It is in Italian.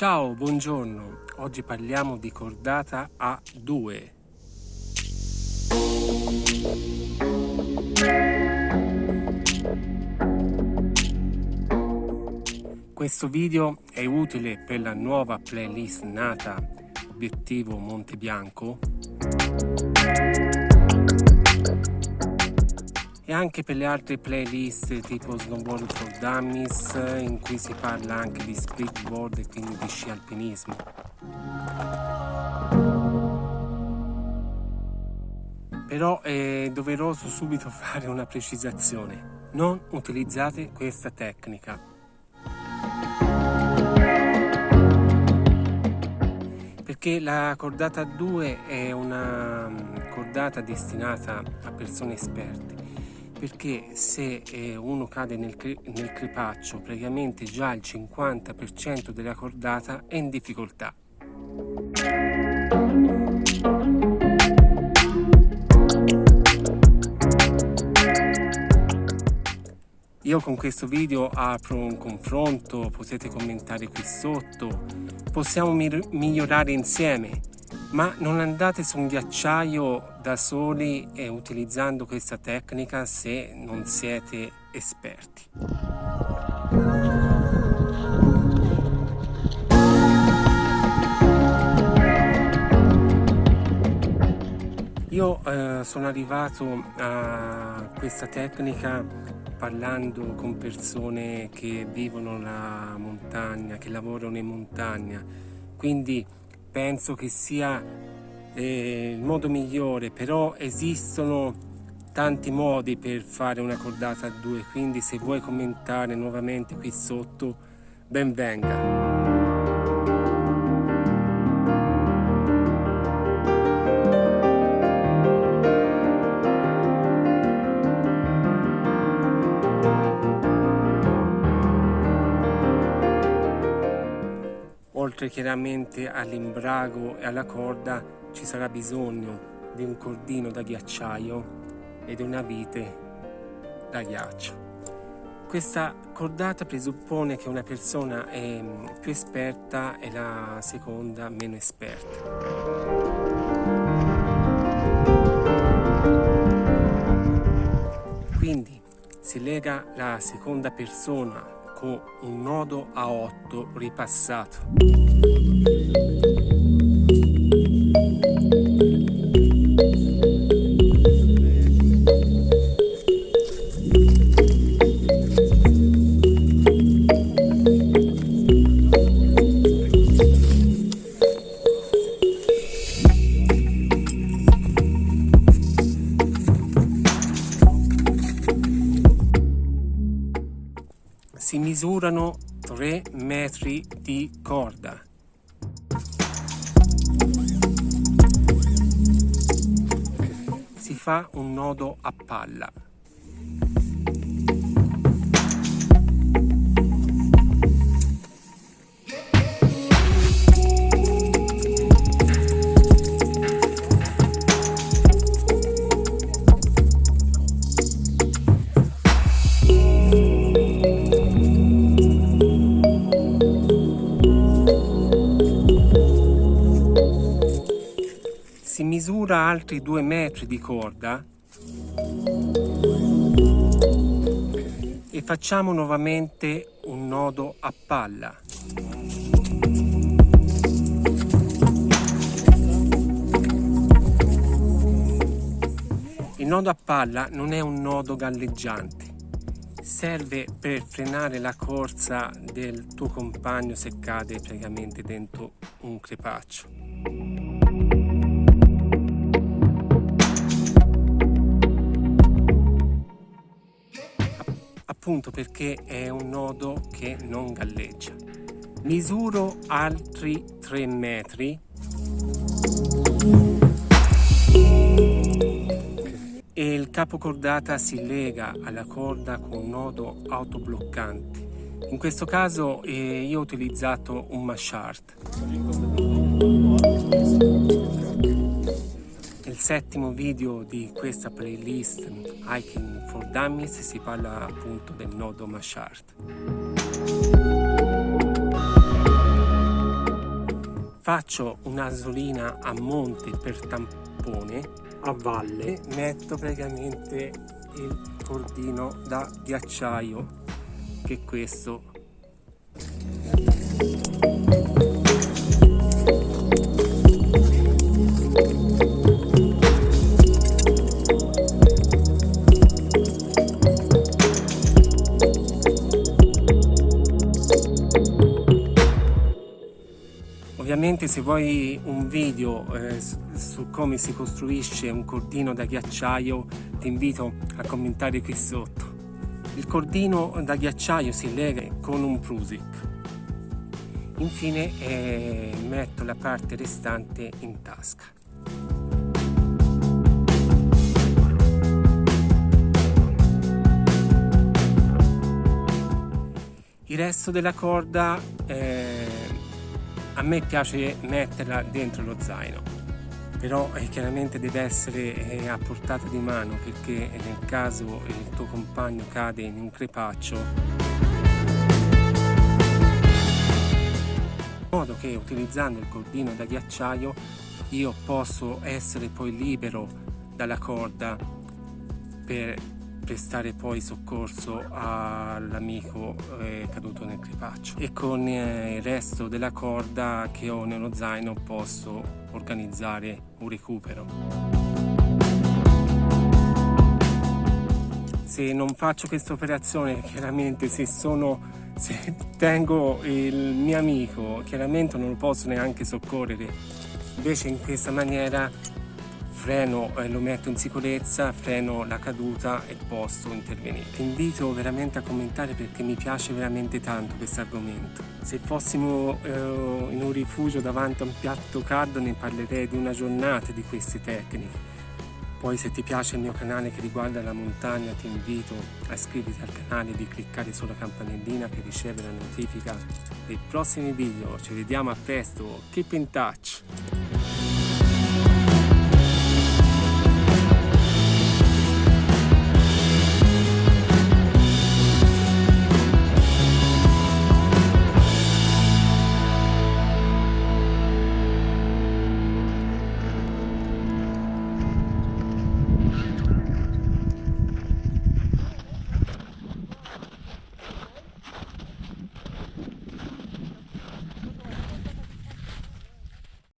Ciao, buongiorno. Oggi parliamo di cordata A2. Questo video è utile per la nuova playlist nata Obiettivo Monte Bianco e anche per le altre playlist tipo Snowboard for Dummies, in cui si parla anche di speedboard e quindi di sci alpinismo. Però è doveroso subito fare una precisazione: non utilizzate questa tecnica, perché la cordata A2 è una cordata destinata a persone esperte, perché se uno cade nel crepaccio, praticamente già il 50% della cordata è in difficoltà. Io con questo video apro un confronto, potete commentare qui sotto, possiamo migliorare insieme, ma non andate su un ghiacciaio da soli e utilizzando questa tecnica se non siete esperti. Io sono arrivato a questa tecnica parlando con persone che vivono la montagna, che lavorano in montagna, quindi penso che sia il modo migliore, però esistono tanti modi per fare una cordata a due, quindi se vuoi commentare nuovamente qui sotto, ben venga. Oltre chiaramente all'imbrago e alla corda ci sarà bisogno di un cordino da ghiacciaio e di una vite da ghiaccio. Questa cordata presuppone che una persona è più esperta e la seconda meno esperta. Quindi si lega la seconda persona con un nodo a 8 ripassato. Si misurano 3 metri di corda. Si fa un nodo a palla. Si misura altri 2 metri di corda e facciamo nuovamente un nodo a palla. Il nodo a palla non è un nodo galleggiante, serve per frenare la corsa del tuo compagno se cade praticamente dentro un crepaccio. Appunto perché è un nodo che non galleggia. Misuro altri 3 metri e il capocordata si lega alla corda con un nodo autobloccante. In questo caso io ho utilizzato un Mashart. Nel settimo video di questa playlist Hiking for Dummies si parla appunto del nodo Mashart. faccio un'asolina a monte per tampone, a valle metto praticamente il cordino da ghiacciaio, che è questo. Ovviamente se vuoi un video su come si costruisce un cordino da ghiacciaio, ti invito a commentare qui sotto. Il cordino da ghiacciaio si lega con un Prusik. Infine metto la parte restante in tasca. Il resto della corda a me piace metterla dentro lo zaino, però chiaramente deve essere a portata di mano, perché nel caso il tuo compagno cade in un crepaccio, in modo che utilizzando il cordino da ghiacciaio io posso essere poi libero dalla corda per prestare poi soccorso all'amico caduto nel crepaccio, e con il resto della corda che ho nello zaino posso organizzare un recupero. Se non faccio questa operazione, chiaramente se tengo il mio amico, chiaramente non lo posso neanche soccorrere. Invece in questa maniera freno, lo metto in sicurezza, freno la caduta e posso intervenire. Ti invito veramente a commentare, perché mi piace veramente tanto questo argomento. Se fossimo in un rifugio davanti a un piatto caldo, ne parlerei di una giornata di queste tecniche. Poi se ti piace il mio canale che riguarda la montagna, ti invito a iscriverti al canale e di cliccare sulla campanellina per ricevere la notifica dei prossimi video. Ci vediamo a presto, keep in touch!